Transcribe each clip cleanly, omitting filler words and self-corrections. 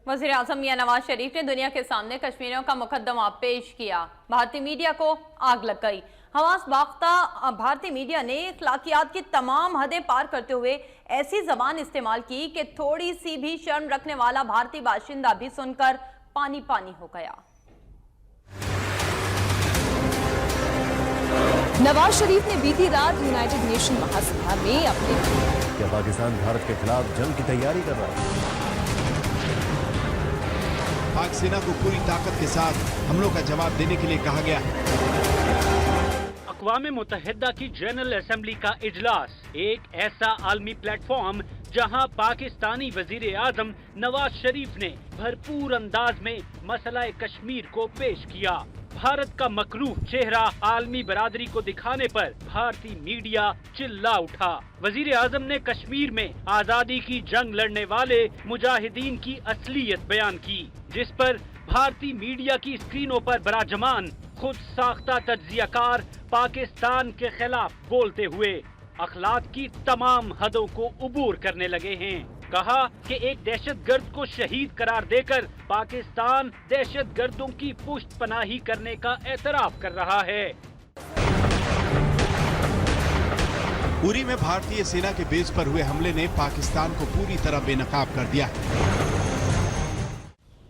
वज़ीर-ए-आज़म मियां नवाज शरीफ ने दुनिया के सामने कश्मीरियों का मुकदमा पेश किया। भारतीय मीडिया को आग लग गई। हवास बाख्ता भारतीय मीडिया ने अखलाकियात की तमाम हदें पार करते हुए ऐसी जबान इस्तेमाल की कि थोड़ी सी भी शर्म रखने वाला भारतीय बाशिंदा भी सुनकर पानी पानी हो गया। नवाज शरीफ ने बीती रात यूनाइटेड नेशन महासभा में अपने क्या पाकिस्तान भारत के खिलाफ जंग की तैयारी कर रहा है? पाक सेना को पूरी ताकत के साथ हमलों का जवाब देने के लिए कहा गया। अक़वाम मुत्तहिदा की जनरल असेंबली का इजलास एक ऐसा आलमी प्लेटफॉर्म जहां पाकिस्तानी वजीर आजम नवाज शरीफ ने भरपूर अंदाज में मसला कश्मीर को पेश किया। भारत का मकरूह चेहरा आलमी बरादरी को दिखाने पर भारतीय मीडिया चिल्ला उठा। वजीर आजम ने कश्मीर में आजादी की जंग लड़ने वाले मुजाहिदीन की असलियत बयान की, जिस पर भारतीय मीडिया की स्क्रीनों पर बराजमान खुद साख्ता तज्जियाकार पाकिस्तान के खिलाफ बोलते हुए अखलाक की तमाम हदों को उबूर करने लगे हैं। कहा कि एक दहशतगर्द को शहीद करार देकर पाकिस्तान दहशतगर्दों की पुष्ट पनाही करने का एतराफ कर रहा है। उरी में भारतीय सेना के बेस पर हुए हमले ने पाकिस्तान को पूरी तरह बेनकाब कर दिया।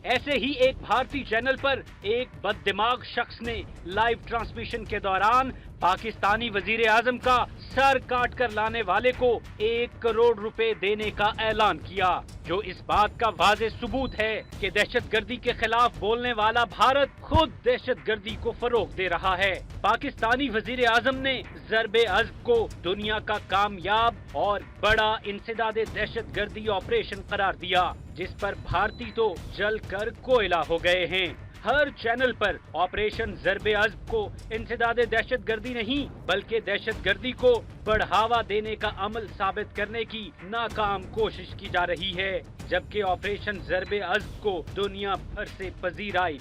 ऐसे ही एक भारतीय चैनल पर एक बददिमाग शख्स ने लाइव ट्रांसमिशन के दौरान पाकिस्तानी वजीर आजम का सर काट कर लाने वाले को 1 करोड़ रुपए देने का ऐलान किया, जो इस बात का वाज़ेह सबूत है कि दहशतगर्दी के खिलाफ बोलने वाला भारत खुद दहशतगर्दी को फरोग दे रहा है। पाकिस्तानी वजीर आजम ने ज़रबे अज़्ब को दुनिया का कामयाब और बड़ा इंसदादे दहशतगर्दी ऑपरेशन करार दिया, जिस पर भारतीय तो जल कर कोयला हो गए हैं। हर चैनल पर ऑपरेशन ज़रबे अज़्ब को इंसदादे दहशतगर्दी नहीं बल्कि दहशतगर्दी को बढ़ावा देने का अमल साबित करने की नाकाम कोशिश की जा रही है, जबकि ऑपरेशन ज़रबे अज़्ब को दुनिया भर से पजीराई